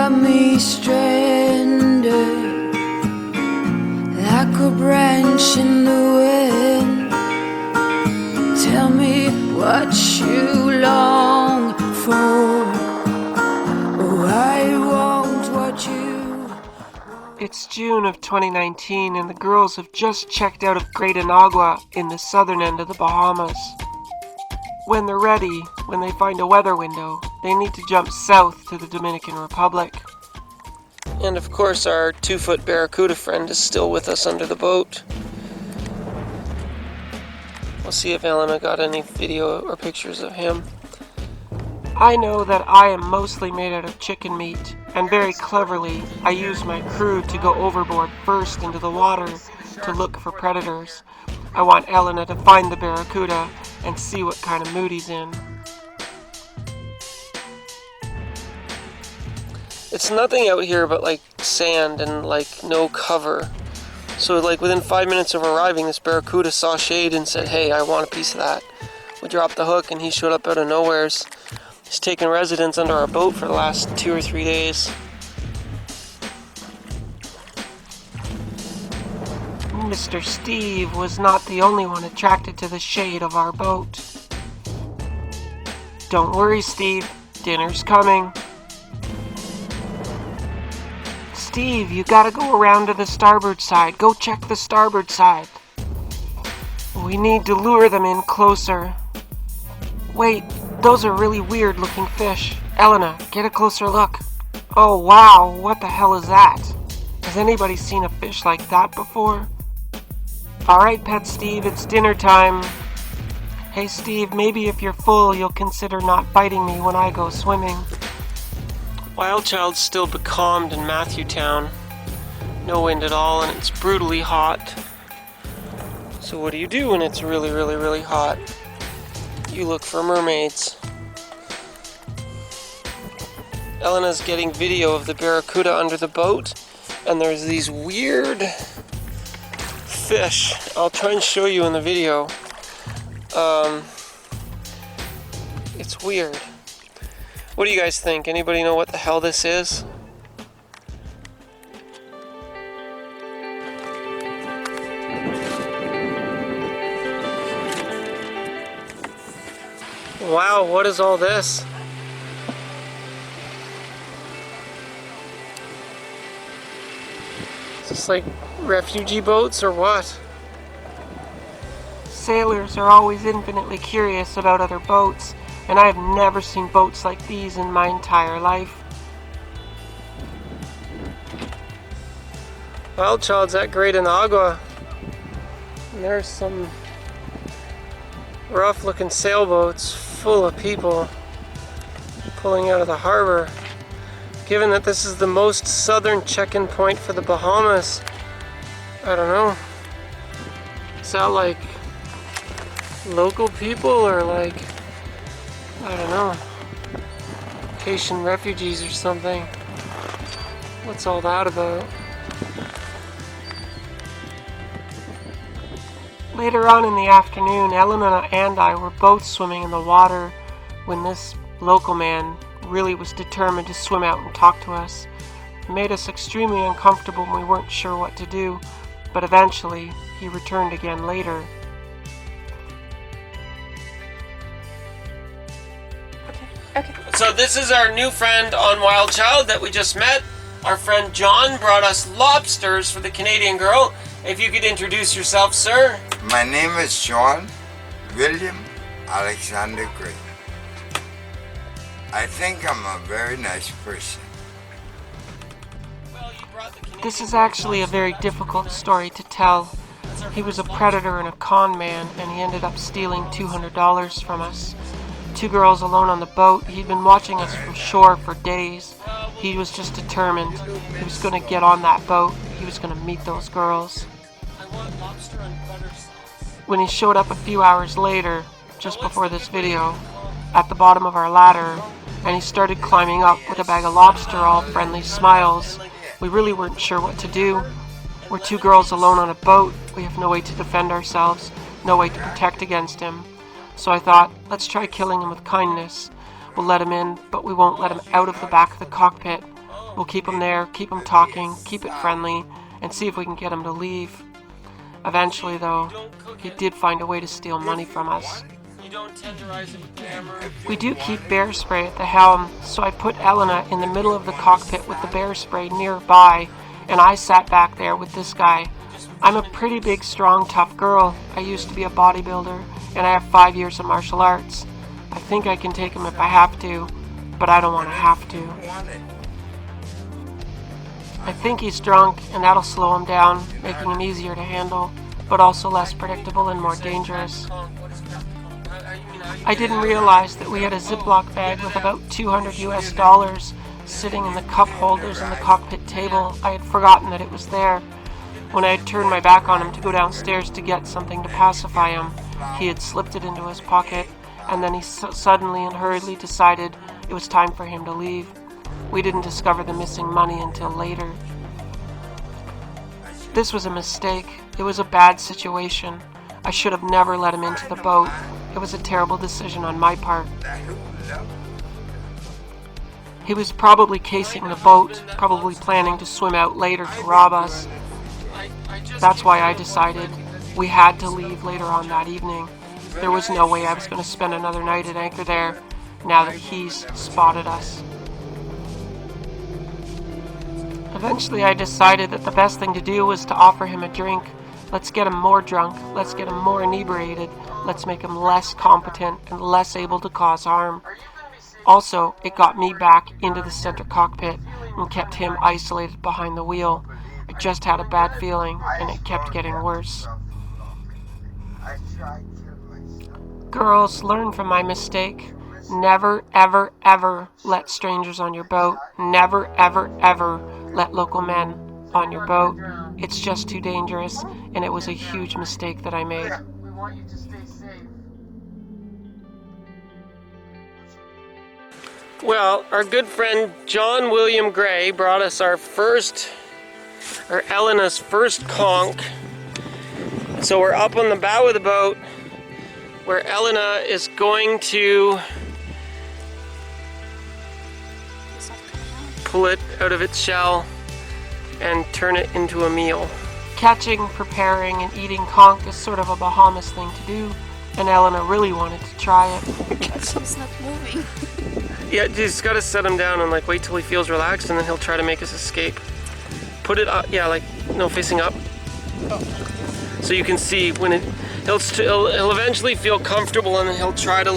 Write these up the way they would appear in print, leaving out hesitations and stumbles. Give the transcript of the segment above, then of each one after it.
got me stranded like a branch in the wind. Tell me what you long for. Oh, I want what you... It's June of 2019 and the girls have just checked out of Great Inagua in the southern end of the Bahamas. When they're ready, when they find a weather window, they need to jump south to the Dominican Republic. And of course our 2-foot Barracuda friend is still with us under the boat. We'll see if Elena got any video or pictures of him. I know that I am mostly made out of chicken meat, and very cleverly I use my crew to go overboard first into the water to look for predators. I want Elena to find the Barracuda and see what kind of mood he's in. It's nothing out here but like sand and like no cover. So like within 5 minutes of arriving, this Barracuda saw shade and said, "Hey, I want a piece of that." We dropped the hook and he showed up out of nowheres. He's taken residence under our boat for the last 2 or 3 days. Mr. Steve was not the only one attracted to the shade of our boat. Don't worry, Steve. Dinner's coming. Steve, you gotta go around to the starboard side. Go check the starboard side. We need to lure them in closer. Wait, those are really weird looking fish. Elena, get a closer look. Oh wow, what the hell is that? Has anybody seen a fish like that before? Alright, Pet Steve, it's dinner time. Hey Steve, maybe if you're full, you'll consider not biting me when I go swimming. WildChild's still becalmed in Mathewtown. No wind at all, and it's brutally hot. So what do you do when it's really, really, really hot? You look for mermaids. Elena's getting video of the Barracuda under the boat, and there's these weird fish. I'll try and show you in the video. It's weird. What do you guys think? Anybody know what the hell this is? Wow, what is all this? Is this like refugee boats or what? Sailors are always infinitely curious about other boats, and I have never seen boats like these in my entire life. WildChild's at Great Inagua, and there's some rough looking sailboats full of people pulling out of the harbor. Given that this is the most southern check-in point for the Bahamas, I don't know, is that like local people or like, I don't know, Haitian refugees or something? What's all that about? Later on in the afternoon, Elena and I were both swimming in the water when this local man really was determined to swim out and talk to us. It made us extremely uncomfortable and we weren't sure what to do, but eventually he returned again later. Okay. So this is our new friend on WildChild that we just met. Our friend John brought us lobsters for the Canadian girl. If you could introduce yourself, sir. My name is John William Alexander Gray. I think I'm a very nice person. This is actually a very difficult story to tell. He was a predator and a con man, and he ended up stealing $200 from us. 2 girls alone on the boat. He'd been watching us from shore for days. He was just determined. He was going to get on that boat. He was going to meet those girls. When he showed up a few hours later, just before this video, at the bottom of our ladder, and he started climbing up with a bag of lobster, all friendly smiles, we really weren't sure what to do. We're 2 girls alone on a boat. We have no way to defend ourselves, no way to protect against him. So I thought, let's try killing him with kindness. We'll let him in, but we won't let him out of the back of the cockpit. We'll keep him there, keep him talking, keep it friendly, and see if we can get him to leave. Eventually, though, he did find a way to steal money from us. We do keep bear spray at the helm, so I put Elena in the middle of the cockpit with the bear spray nearby, and I sat back there with this guy. I'm a pretty big, strong, tough girl. I used to be a bodybuilder, and I have 5 years of martial arts. I think I can take him if I have to, but I don't want to have to. I think he's drunk, and that'll slow him down, making him easier to handle, but also less predictable and more dangerous. I didn't realize that we had a Ziploc bag with about $200 US sitting in the cup holders in the cockpit table. I had forgotten that it was there. When I had turned my back on him to go downstairs to get something to pacify him, he had slipped it into his pocket, and then he suddenly and hurriedly decided it was time for him to leave. We didn't discover the missing money until later. This was a mistake. It was a bad situation. I should have never let him into the boat. It was a terrible decision on my part. He was probably casing the boat, probably planning to swim out later to rob us. That's why I decided we had to leave later on that evening. There was no way I was going to spend another night at anchor there, now that he's spotted us. Eventually I decided that the best thing to do was to offer him a drink. Let's get him more drunk, let's get him more inebriated, let's make him less competent and less able to cause harm. Also, it got me back into the center cockpit and kept him isolated behind the wheel. I just had a bad feeling, and it kept getting worse. Girls, learn from my mistake. Never, ever, ever let strangers on your boat. Never, ever, ever let local men on your boat. It's just too dangerous, and it was a huge mistake that I made. We want you to stay safe. Well, our good friend John William Gray brought us Elena's first conch. So we're up on the bow of the boat where Elena is going to pull it out of its shell and turn it into a meal. Catching, preparing, and eating conch is sort of a Bahamas thing to do, and Elena really wanted to try it. He's not moving. Yeah, you just gotta set him down and wait till he feels relaxed, and then he'll try to make his escape. Put it up, facing up. So you can see when he'll eventually feel comfortable, and then he'll try to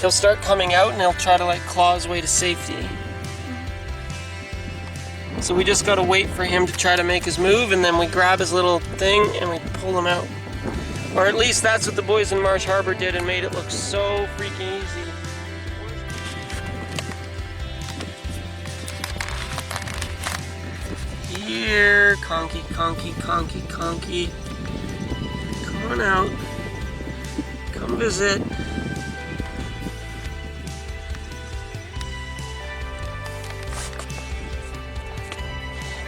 he'll start coming out, and he'll try to claw his way to safety. So we just gotta wait for him to try to make his move, and then we grab his little thing and we pull him out. Or at least that's what the boys in Marsh Harbor did and made it look so freaking easy. Here, conky, conky, conky, conky. Come on out. Come visit.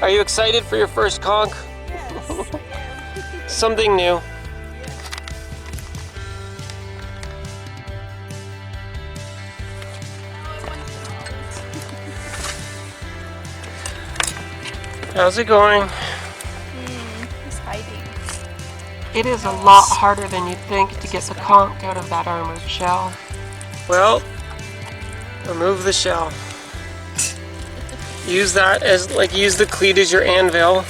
Are you excited for your first conch? Yes. Something new. How's it going? He's hiding. It is a lot harder than you'd think to get the conch out of that armored shell. Well, remove the shell. Use that as, use the cleat as your anvil.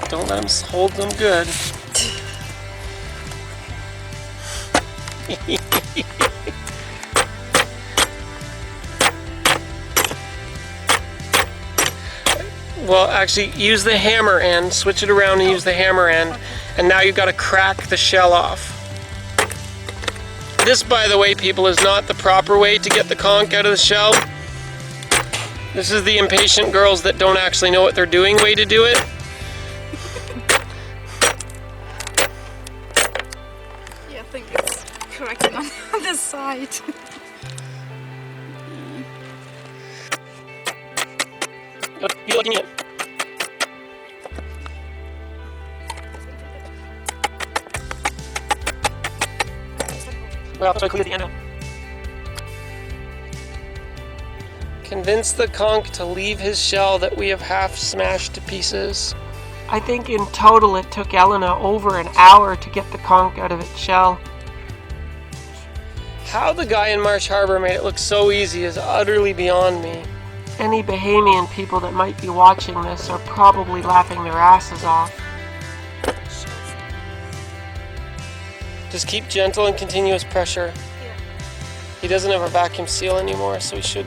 Don't let them hold them good. Well, actually, use the hammer end. Switch it around and use the hammer end. And now you've got to crack the shell off. This, by the way, people, is not the proper way to get the conch out of the shell. This is the impatient girls that don't actually know what they're doing way to do it. Yeah, I think it's cracking on the side. You're looking at. Well, so I clear the end out. Convince the conch to leave his shell that we have half smashed to pieces. I think in total it took Elena over an hour to get the conch out of its shell. How the guy in Marsh Harbor made it look so easy is utterly beyond me. Any Bahamian people that might be watching this are probably laughing their asses off. Just keep gentle and continuous pressure. Yeah. He doesn't have a vacuum seal anymore, so he should...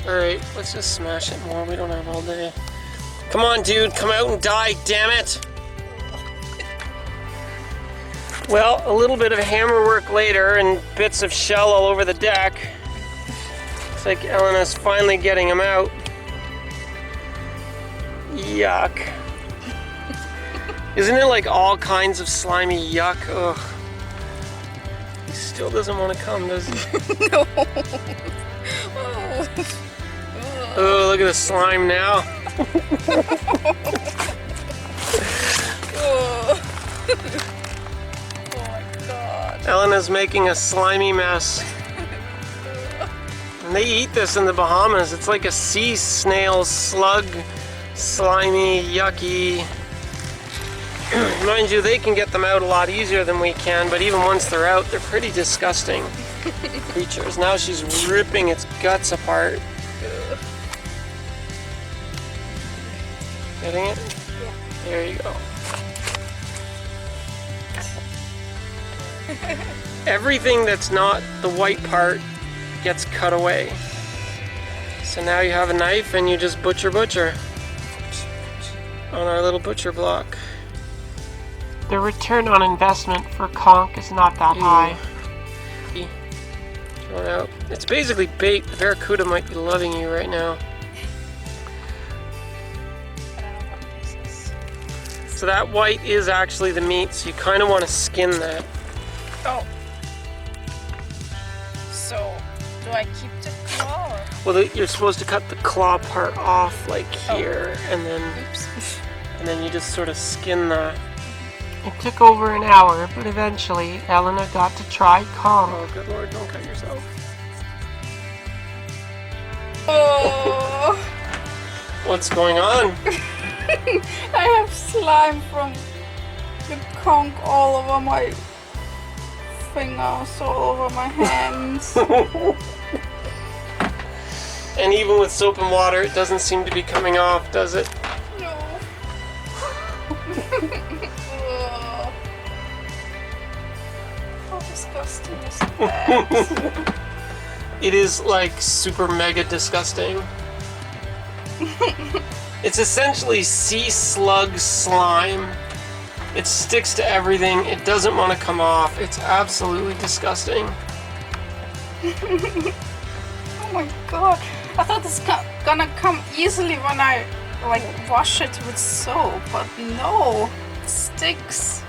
Alright, let's just smash it more. We don't have all day. Come on, dude, come out and die, damn it! Well, a little bit of hammer work later and bits of shell all over the deck. Looks like Elena's finally getting him out. Yuck. Isn't it like all kinds of slimy yuck? Ugh. He still doesn't want to come, does he? No. Oh, look at the slime now. Oh my god. Elena's making a slimy mess. And they eat this in the Bahamas. It's like a sea snail slug, slimy, yucky. Mind you, they can get them out a lot easier than we can, but even once they're out, they're pretty disgusting creatures. Now she's ripping its guts apart. Getting it? Yeah. There you go. Everything that's not the white part gets cut away. So now you have a knife and you just butcher on our little butcher block. The return on investment for conch is not that high. Throw it out. It's basically bait. The Barracuda might be loving you right now. So that white is actually the meat, so you kind of want to skin that. Oh. So, do I keep the claw? Or? Well, you're supposed to cut the claw part off, like here, and then you just sort of skin that. It took over an hour, but eventually Elena got to try conch. Oh, good lord, don't cut yourself. Oh. What's going on? I have slime from the conch all over my fingers, all over my hands. And even with soap and water, it doesn't seem to be coming off, does it? No. How disgusting is that? It is like super mega disgusting. It's essentially sea slug slime. It sticks to everything. It doesn't want to come off. It's absolutely disgusting. Oh my god. I thought it's gonna come easily when I like wash it with soap, but no, it sticks.